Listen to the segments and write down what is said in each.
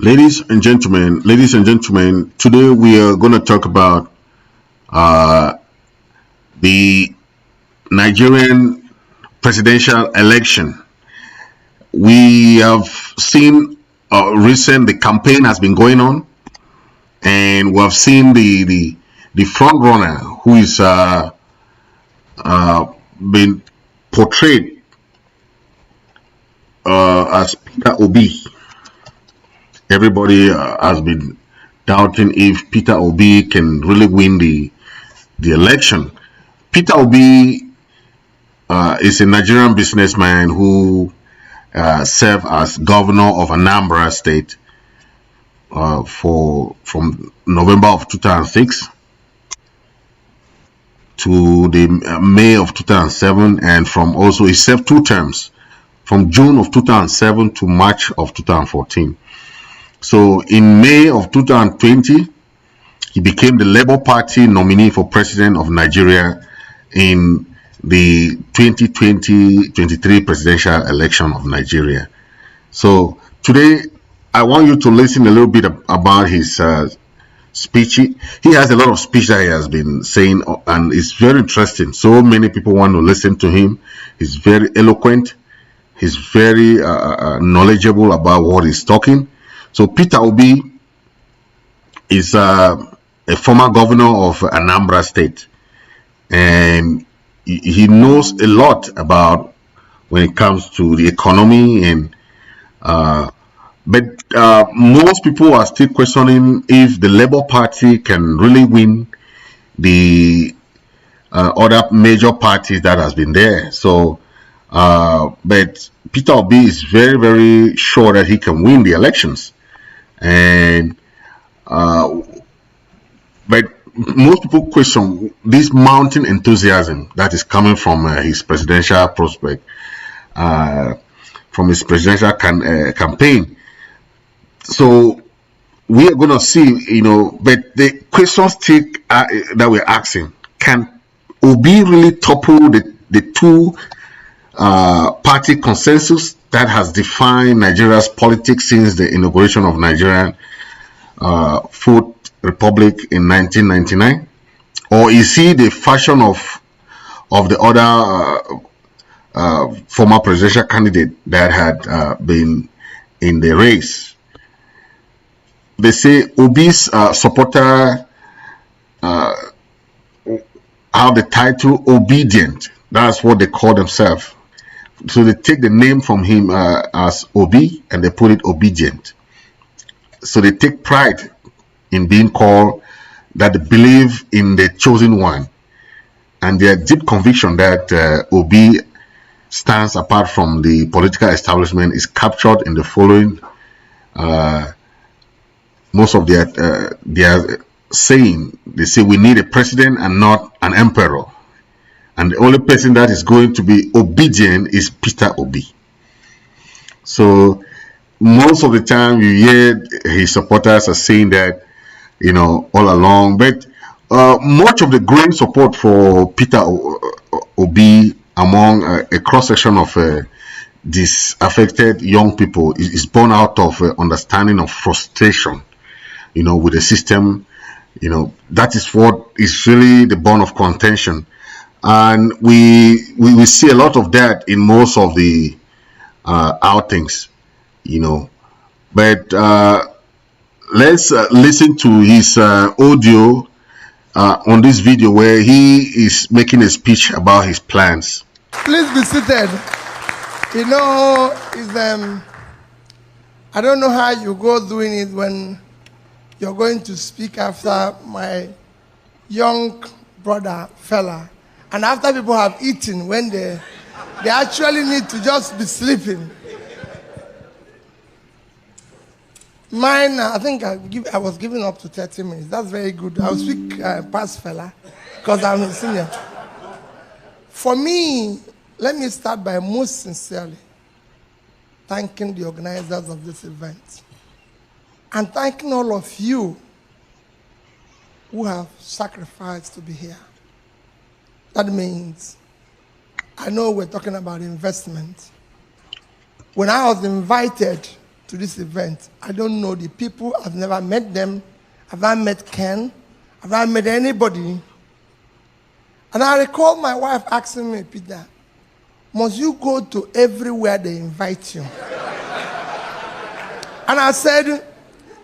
Ladies and gentlemen, today we are going to talk about the Nigerian presidential election. We have seen the campaign has been going on, and we have seen the front runner who is been portrayed as Peter Obi. Everybody has been doubting if Peter Obi can really win the election. Peter Obi is a Nigerian businessman who served as governor of Anambra State from November of 2006 to the May of 2007, and from also he served 2 terms from June of 2007 to March of 2014. So in May of 2020, he became the Labour Party nominee for president of Nigeria in the 2020-23 presidential election of Nigeria. So today, I want you to listen a little bit about his speech. He has a lot of speech that he has been saying, and it's very interesting. So many people want to listen to him. He's very eloquent. He's very knowledgeable about what he's talking. So Peter Obi is a former governor of Anambra State, and he knows a lot about when it comes to the economy, and but most people are still questioning if the Labour Party can really win the other major parties that has been there. So but Peter Obi is very, very sure that he can win the elections. And but most people question this mounting enthusiasm that is coming from his presidential prospect, from his presidential campaign. So we are going to see, but the questions that we're asking: can Obi really topple the 2 party consensus that has defined Nigeria's politics since the inauguration of Nigerian Fourth Republic in 1999, or is he the fashion of the other former presidential candidate that had been in the race? They say Obi's supporter have the title obedient. That's what they call themselves. So they take the name from him as Obi, and they put it obedient. So they take pride in being called that, they believe in the chosen one, and their deep conviction that Obi stands apart from the political establishment is captured in the following. Most of their saying, they say we need a president and not an emperor. And the only person that is going to be obedient is Peter Obi. So most of the time you hear his supporters are saying that, all along. But much of the growing support for Peter Obi among a cross-section of disaffected young people is born out of understanding of frustration, with the system. That is what is really the bone of contention. And we see a lot of that in most of the outings, But let's listen to his audio on this video where he is making a speech about his plans. Please be seated. I don't know how you go doing it when you're going to speak after my young brother fella. And after people have eaten, when they actually need to just be sleeping. Mine, I think I was giving up to 30 minutes. That's very good. I'll speak past fella because I'm a senior. For me, let me start by most sincerely thanking the organizers of this event and thanking all of you who have sacrificed to be here. That means, I know we're talking about investment. When I was invited to this event. I don't know the people. I've never met them. I've not met Ken. I've not met anybody. And I recall my wife asking me, Peter, must you go to everywhere they invite you? And I said,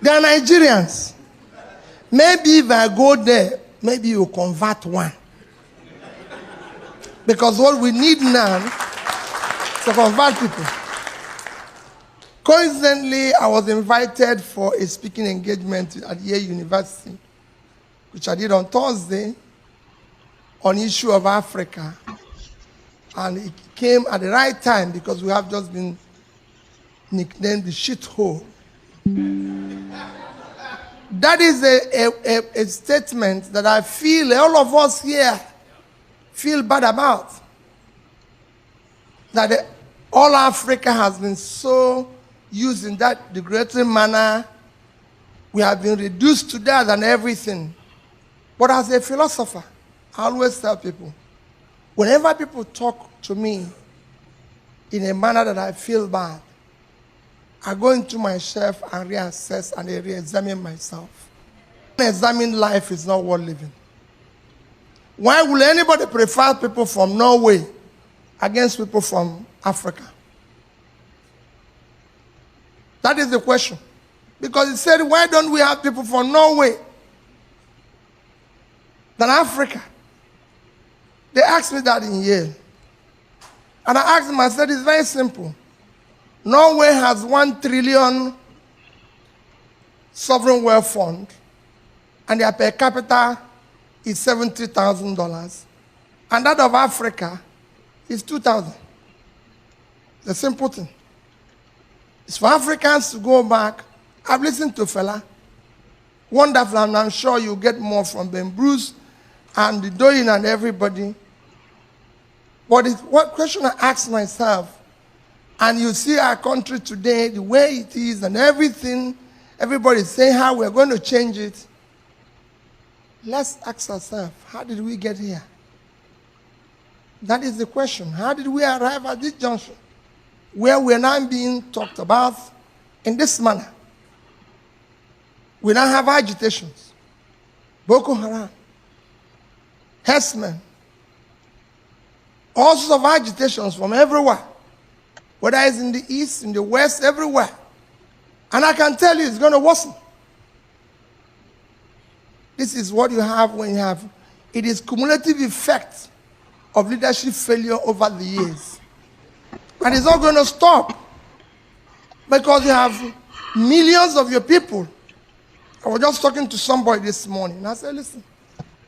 they are Nigerians. Maybe if I go there, maybe you convert one. Because what we need now is to convert people. Coincidentally, I was invited for a speaking engagement at Yale University, which I did on Thursday, on issue of Africa. And it came at the right time because we have just been nicknamed the shithole. That is a statement that I feel all of us here feel bad about. That all Africa has been so used in that degrading manner. We have been reduced to that and everything. But as a philosopher, I always tell people, whenever people talk to me in a manner that I feel bad, I go into myself and reassess and re-examine myself. Examine life is not worth living. Why will anybody prefer people from Norway against people from Africa? That is the question. Because it said, why don't we have people from Norway than Africa? They asked me that in Yale. And I asked them, I said, it's very simple. Norway has 1 trillion sovereign wealth fund, and their per capita is $70,000. And that of Africa is 2,000. It's a simple thing. It's for Africans to go back. I've listened to Fela. Wonderful, and I'm sure you'll get more from Ben Bruce and the Doyin and everybody. But what question I ask myself, and you see our country today, the way it is and everything, everybody's saying how we're going to change it. Let's ask ourselves, how did we get here? That is the question. How did we arrive at this junction where we're now being talked about in this manner? We now have agitations. Boko Haram, herdsmen, all sorts of agitations from everywhere, whether it's in the east, in the west, everywhere. And I can tell you it's going to worsen. This is what you have when you have, it is cumulative effect of leadership failure over the years. And it's not going to stop because you have millions of your people. I was just talking to somebody this morning, and I said, listen,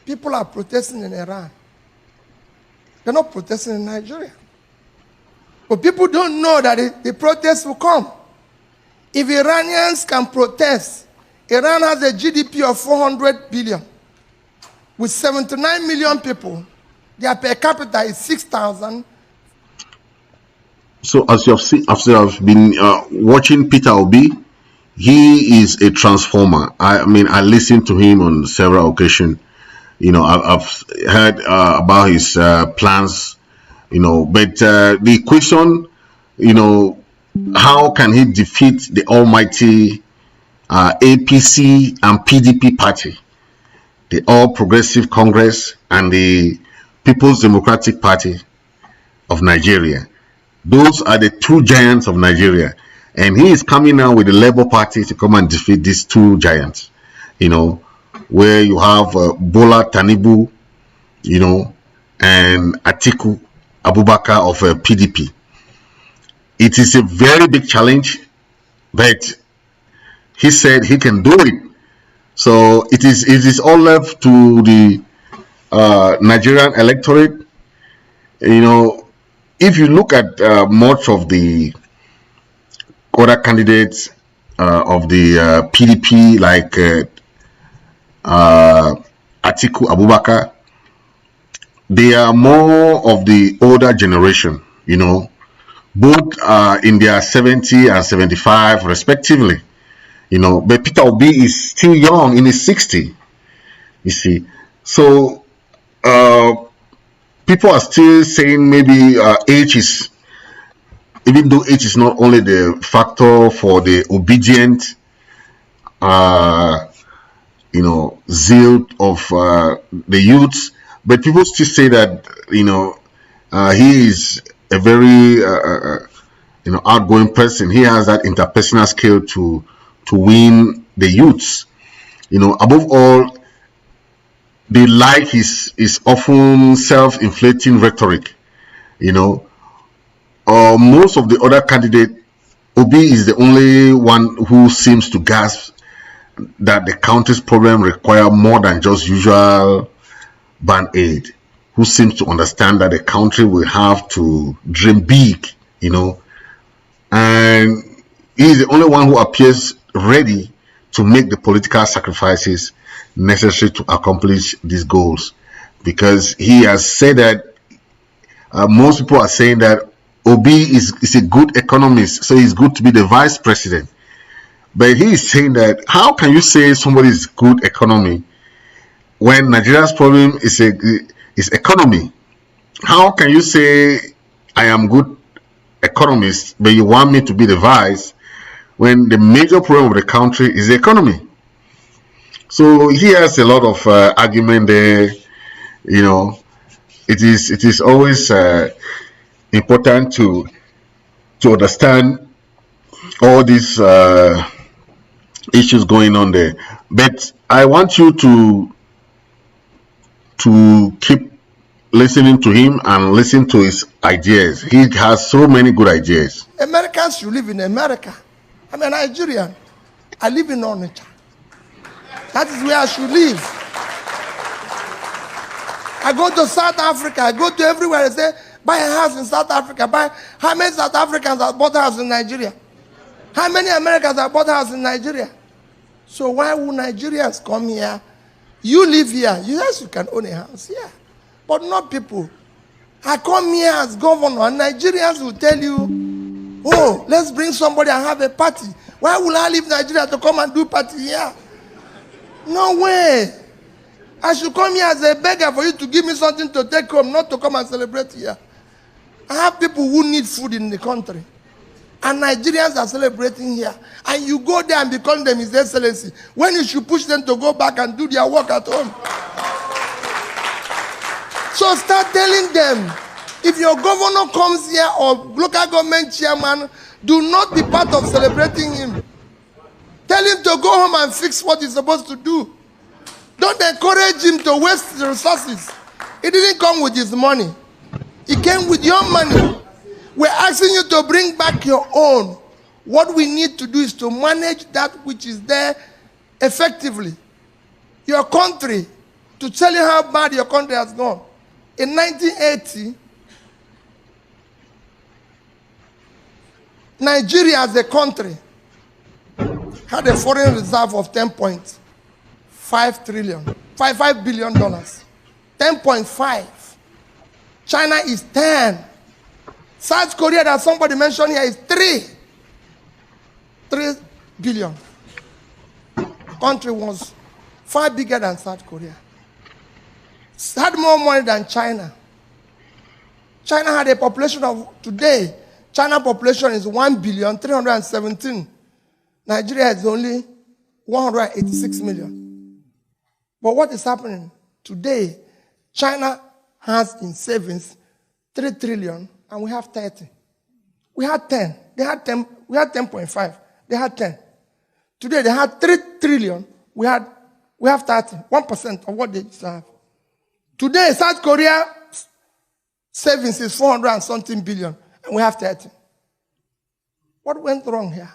people are protesting in Iran. They're not protesting in Nigeria. But people don't know that the protests will come. If Iranians can protest, Iran has a GDP of 400 billion. With 79 million people, their per capita is 6,000. So as you have seen, after I've been watching Peter Obi, he is a transformer. I mean, I listened to him on several occasions. You know, I've heard about his plans, you know, but the question, you know, how can he defeat the almighty APC and PDP party, the All Progressive Congress and the People's Democratic Party of Nigeria? Those are the two giants of Nigeria. And he is coming now with the Labour Party to come and defeat these two giants, you know, where you have Bola Tinubu, you know, and Atiku Abubakar of PDP. It is a very big challenge, but he said he can do it. So it is all left to the Nigerian electorate. You know, if you look at much of the other candidates of the PDP, like Atiku Abubakar, they are more of the older generation, you know, both in their 70 and 75 respectively, you know, but Peter Obi is still young, in his 60, you see. So people are still saying maybe age is even though age is not only the factor for the obedient, zeal of the youths, but people still say that he is a very outgoing person. He has that interpersonal skill to win the youths. Above all, they like his often self-inflating rhetoric. Most of the other candidates, Obi is the only one who seems to grasp that the country's problem require more than just usual band-aid, who seems to understand that the country will have to dream big, and he is the only one who appears ready to make the political sacrifices necessary to accomplish these goals, because he has said that most people are saying that Obi is a good economist, so he's good to be the vice president. But he is saying that how can you say somebody is good economy when Nigeria's problem is economy? How can you say I am good economist, but you want me to be the vice when the major problem of the country is the economy? So he has a lot of argument there. It is always important to understand all these issues going on there. But I want you to keep listening to him and listen to his ideas. He has so many good ideas. Americans should live in America. I'm a Nigerian. I live in Onitsha. That is where I should live. I go to South Africa. I go to everywhere. I say, buy a house in South Africa. How many South Africans have bought a house in Nigeria? How many Americans have bought a house in Nigeria? So why would Nigerians come here? You live here. Yes, you can own a house here. But not people. I come here as governor, and Nigerians will tell you, oh, let's bring somebody and have a party. Why would I leave Nigeria to come and do party here? No way. I should come here as a beggar for you to give me something to take home, not to come and celebrate here. I have people who need food in the country. And Nigerians are celebrating here. And you go there and be calling them His Excellency, when you should push them to go back and do their work at home. So start telling them, if your governor comes here or local government chairman, do not be part of celebrating him. Tell him to go home and fix what he's supposed to do. Don't encourage him to waste the resources. He didn't come with his money. He came with your money. We're asking you to bring back your own. What we need to do is to manage that which is there effectively. Your country, to tell you how bad your country has gone. In 1980, Nigeria as a country had a foreign reserve of $10.5 billion. 10.5. China is 10. South Korea, that somebody mentioned here, is 3 billion. The country was far bigger than South Korea. Had more money than China. China had a population of, today, China population is 1,317,000,000. Nigeria is only 186 million. But what is happening? Today, China has in savings 3 trillion and we have 30. We had 10. They had 10. We had 10.5. They had 10. Today they had 3 trillion. We have 30. 1% of what they used to have. Today, South Korea savings is 400 and something billion, and we have 30. What went wrong here?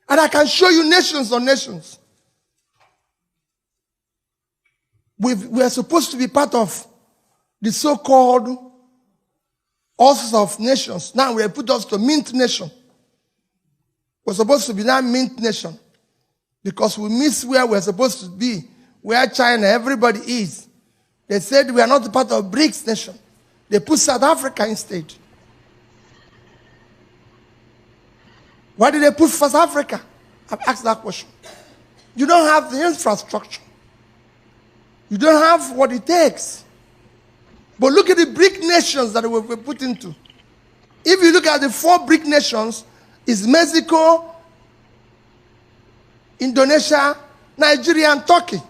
And I can show you nations on nations. We are supposed to be part of the so-called Office of Nations. Now we have put us to mint nation. We're supposed to be now mint nation because we miss where we're supposed to be, where China, everybody is. They said we are not part of BRICS nation. They put South Africa instead. Why did they put South Africa? I've asked that question. You don't have the infrastructure. You don't have what it takes. But look at the BRIC nations that we've been put into. If you look at the 4 BRIC nations, it's Mexico, Indonesia, Nigeria, and Turkey.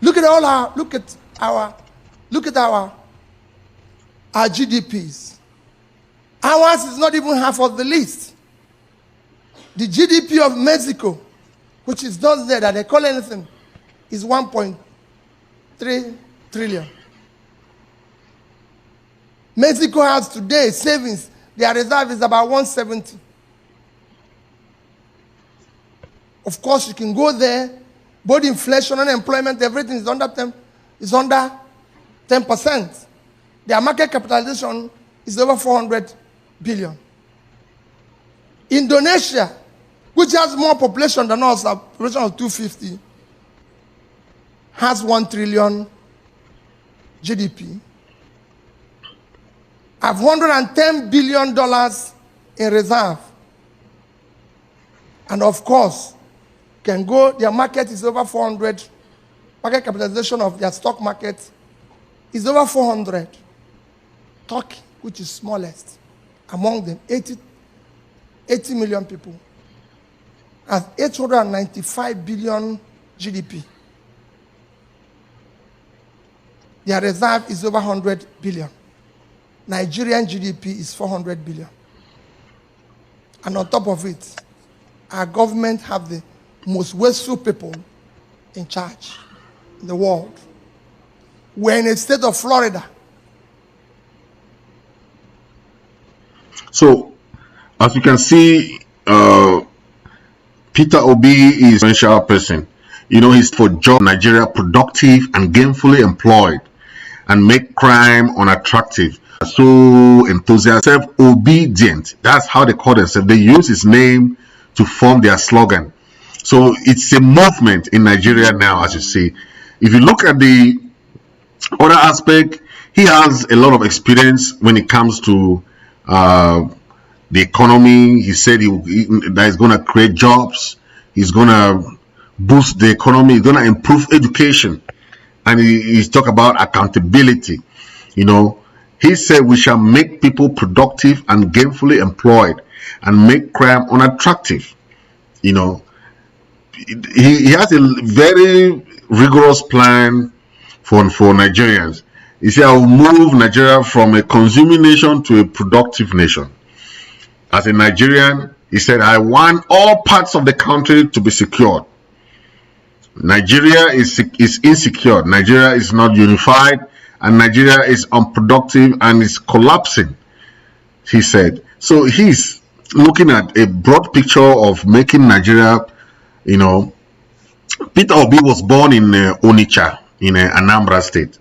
Look at our GDPs. Ours is not even half of the list. The GDP of Mexico, which is not there, that they call anything, is 1.3 trillion. Mexico has today savings. Their reserve is about 170. Of course, you can go there. Both inflation, unemployment, everything is under 10%. Their market capitalization is over 400 billion. Indonesia, which has more population than us, a population of 250, has 1 trillion GDP. Have $110 billion in reserve. And of course, can go, their market is over 400. Market capitalization of their stock market is over 400. Turkey, which is smallest among them, 80 million people, has 895 billion GDP. Their reserve is over 100 billion. Nigerian GDP is 400 billion. And on top of it, our government have the most wasteful people in charge in the world. We're in a state of Florida. So, as you can see, Peter Obi is a special person. You know, he's for job Nigeria productive and gainfully employed and make crime unattractive. So enthusiastic, self-obedient. That's how they call themselves. They use his name to form their slogan. So it's a movement in Nigeria now, as you see. If you look at the other aspect, he has a lot of experience when it comes to the economy. He said that he's going to create jobs. He's going to boost the economy. He's going to improve education. And he's talk about accountability. You know, he said we shall make people productive and gainfully employed and make crime unattractive. You know, he has a very rigorous plan for Nigerians. He said, I will move Nigeria from a consuming nation to a productive nation. As a Nigerian, he said, I want all parts of the country to be secured. Nigeria is insecure. Nigeria is not unified, and Nigeria is unproductive and is collapsing, he said. So he's looking at a broad picture of making Nigeria, you know. Peter Obi was born in Onitsha, in Anambra State,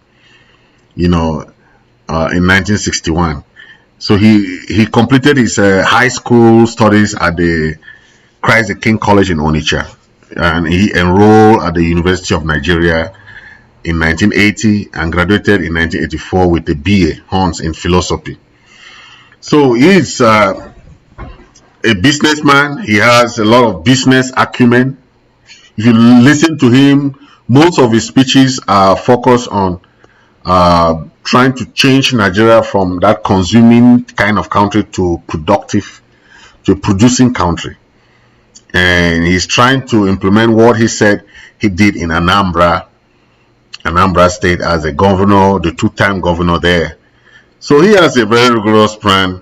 you know, in 1961. So he completed his high school studies at the Christ the King College in Onitsha, and he enrolled at the University of Nigeria in 1980 and graduated in 1984 with a BA Hons in philosophy. So he's a businessman. He has a lot of business acumen. If you listen to him, most of his speeches are focused on trying to change Nigeria from that consuming kind of country to a producing country. And he's trying to implement what he said he did in Anambra State as a governor, the 2-time governor there. So he has a very rigorous plan.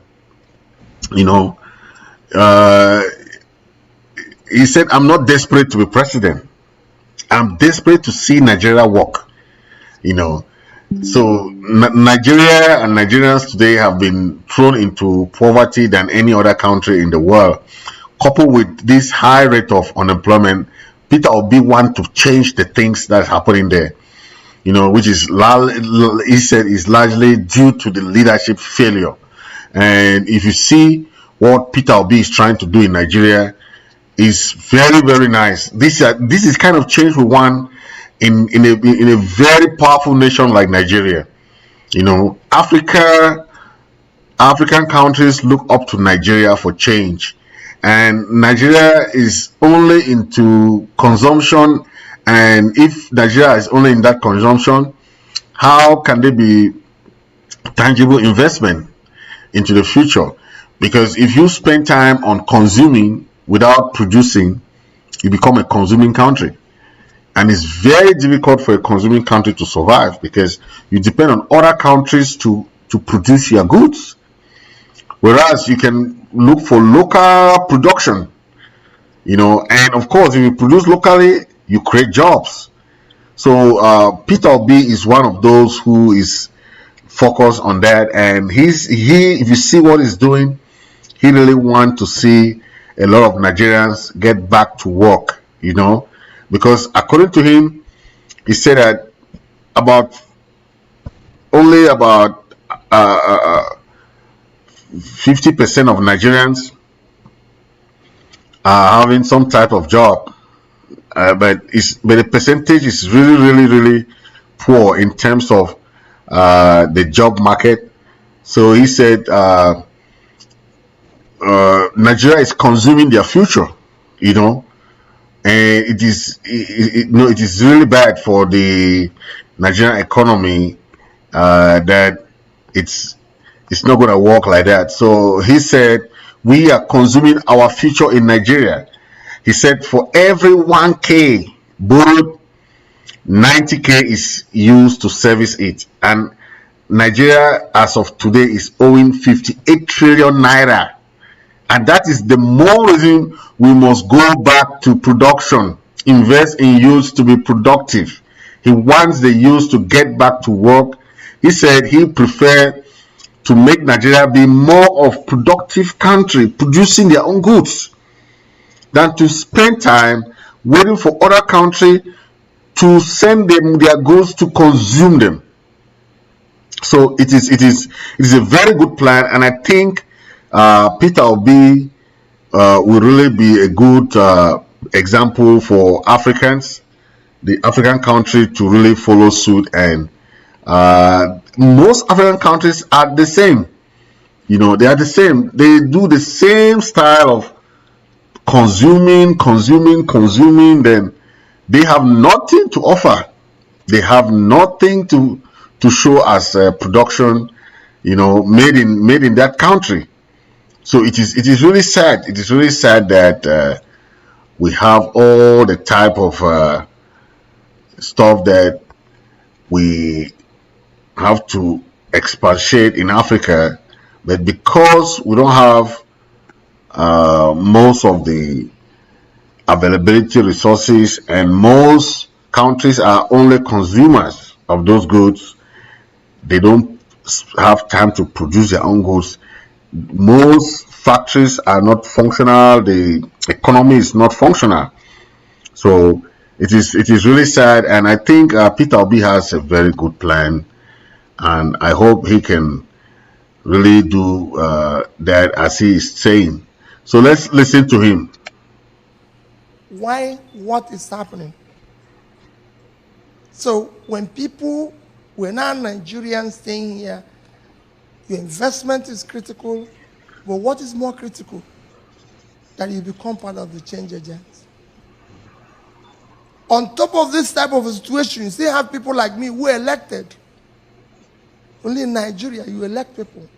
You know, he said, I'm not desperate to be president. I'm desperate to see Nigeria work. You know, so Nigeria and Nigerians today have been thrown into poverty than any other country in the world. Coupled with this high rate of unemployment, Peter Obi wants to change the things that's happening there. You know, which is, he said, is largely due to the leadership failure. And if you see what Peter Obi is trying to do in Nigeria, is very, very nice. This is kind of change we want in a very powerful nation like Nigeria. You know, African countries look up to Nigeria for change, and Nigeria is only into consumption. And if Nigeria is only in that consumption, how can there be tangible investment? into the future. Because if you spend time on consuming without producing, you become a consuming country. And it's very difficult for a consuming country to survive because you depend on other countries to produce your goods. Whereas you can look for local production, and of course, if you produce locally, you create jobs. So Peter Obi is one of those who is focused on that, and he if you see what he's doing, he really wants to see a lot of Nigerians get back to work, because according to him, he said that only about 50% of Nigerians are having some type of job, but the percentage is really, really, really poor in terms of the job market. So he said Nigeria is consuming their future, and it is really bad for the Nigerian economy that it's not going to work like that. So he said we are consuming our future in Nigeria. He said for every 1K borrowed, 90K is used to service it, and Nigeria as of today is owing 58 trillion naira. And that is the more reason we must go back to production, invest in youth to be productive. He wants the youth to get back to work. He said he prefer to make Nigeria be more of productive country, producing their own goods, than to spend time waiting for other country to send them their goods to consume them. So it is a very good plan, and I think Peter Obi will really be a good example for Africans, the African country, to really follow suit. And most African countries are the same. They are the same. They do the same style of consuming. Then they have nothing to offer. They have nothing to show as production, made in that country. So it is really sad. It is really sad that we have all the type of stuff that we have to expatiate in Africa, but because we don't have most of the availability resources, and most countries are only consumers of those goods, they don't have time to produce their own goods. Most factories are not functional. The economy is not functional. So it is really sad, and I think Peter Obi has a very good plan, and I hope he can really do that as he is saying. So let's listen to him. Why? What is happening? So when we're now Nigerians staying here, your investment is critical, but what is more critical? That you become part of the change agents. On top of this type of a situation, you still have people like me who are elected. Only in Nigeria, you elect people.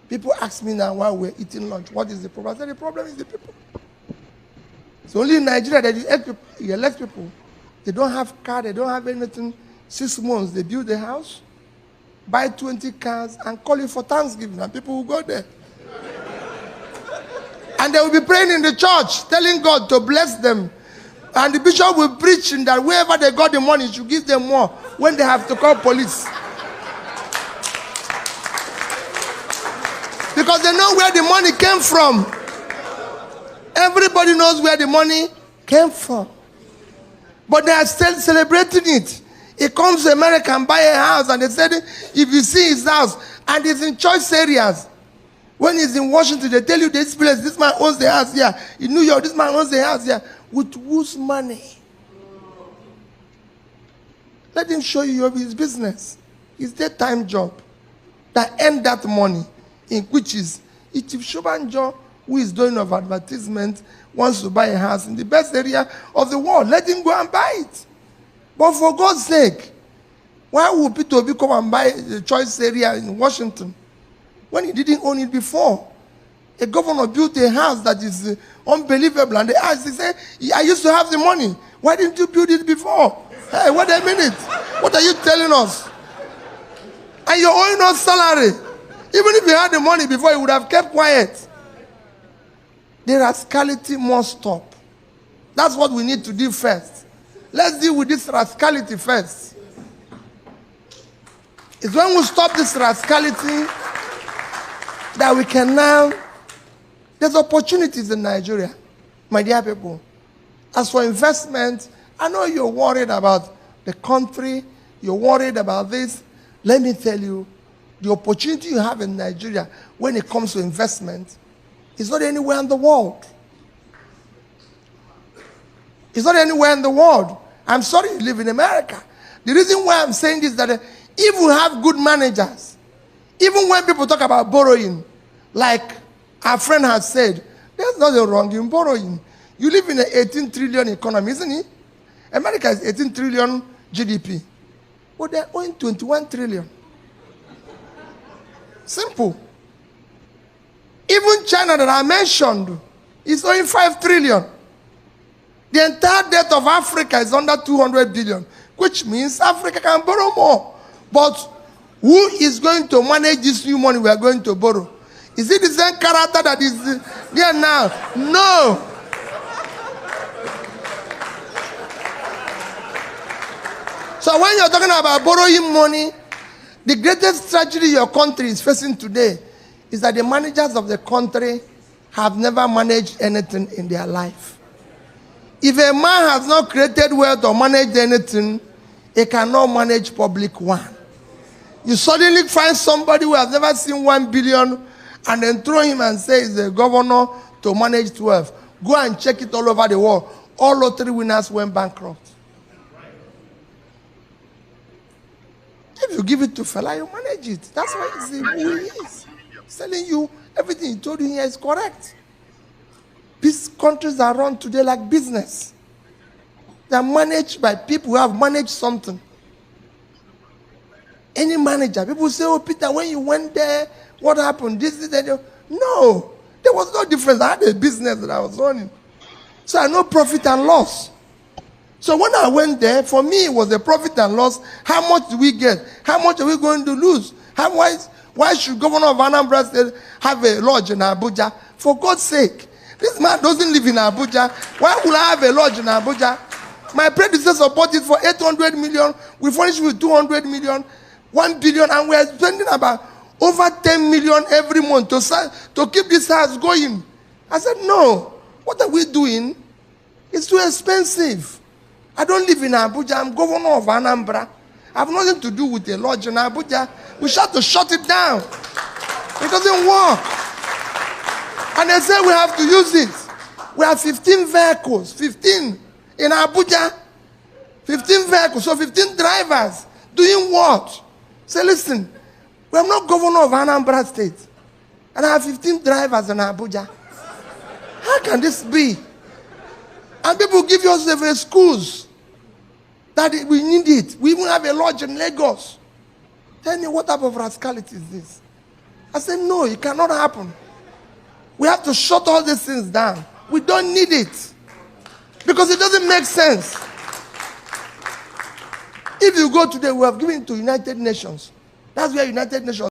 People ask me now while we're eating lunch, what is the problem? I said, the problem is the people. So only in Nigeria that you elect people. They don't have car, they don't have anything. 6 months, they build a house, buy 20 cars, and call it for Thanksgiving, and people will go there. And they will be praying in the church, telling God to bless them. And the bishop will preach that wherever they got the money, should give them more when they have to call police. Because they know where the money came from. Everybody knows where the money came from. But they are still celebrating it. He comes to America and buy a house, and they said if you see his house, and it's in choice areas. When he's in Washington, they tell you this place, this man owns the house here. In New York, this man owns the house here. With whose money? Let him show you his business. It's their time job that earn that money, in which is if Shobanjo, who is doing of advertisement, wants to buy a house in the best area of the world, let him go and buy it. But for God's sake, why would Peter Obi come and buy the choice area in Washington? when he didn't own it before. A governor built a house that is unbelievable, and they asked, he said, I used to have the money. Why didn't you build it before? Hey, wait a minute. What are you telling us? And you're owing us salary. Even if you had the money before, you would have kept quiet. The rascality must stop. That's what we need to do first. Let's deal with this rascality first. It's when we stop this rascality that we can now... There's opportunities in Nigeria, my dear people. As for investment, I know you're worried about the country, you're worried about this. Let me tell you, the opportunity you have in Nigeria when it comes to investment is not anywhere in the world. It's not anywhere in the world. I'm sorry you live in America. The reason why I'm saying this is that if we have good managers, even when people talk about borrowing, like our friend has said, there's nothing wrong in borrowing. You live in an 18 trillion economy, isn't it? America is 18 trillion GDP. But they're owing 21 trillion. Simple. Even China that I mentioned is owing 5 trillion. The entire debt of Africa is under 200 billion, which means Africa can borrow more. But who is going to manage this new money we are going to borrow? Is it the same character that is there now? No. So when you're talking about borrowing money, the greatest tragedy your country is facing today is that the managers of the country have never managed anything in their life. If a man has not created wealth or managed anything, he cannot manage public one. You suddenly find somebody who has never seen 1 billion and then throw him and say he's the governor to manage 12. Go and check it all over the world. All lottery winners went bankrupt. If you give it to fella, you manage it. That's why he's who he is. He's telling you everything he told you here is correct. These countries are run today like business. They are managed by people who have managed something. Any manager, people say, oh, Peter, when you went there, what happened? This, that. No, there was no difference. I had a business that I was running. So I know profit and loss. So when I went there, for me, it was a profit and loss. How much do we get? How much are we going to lose? Why should Governor of Anambra State have a lodge in Abuja? For God's sake. This man doesn't live in Abuja. Why would I have a lodge in Abuja? My predecessor bought it for 800 million. We furnished with 200 million, 1 billion, and we are spending about over 10 million every month to keep this house going. I said, no. What are we doing? It's too expensive. I don't live in Abuja. I'm governor of Anambra. I have nothing to do with a lodge in Abuja. We have to shut it down. It doesn't work. And they say we have to use it. We have 15 vehicles. 15 in Abuja. 15 vehicles. So 15 drivers. Doing what? Say, listen, we are not governor of Anambra State. And I have 15 drivers in Abuja. How can this be? And people give us the schools. That we need it. We even have a lodge in Lagos. Tell me, what type of rascality is this? I said, no, it cannot happen. We have to shut all these things down. We don't need it. Because it doesn't make sense. If you go today, we have given it to United Nations. That's where United Nations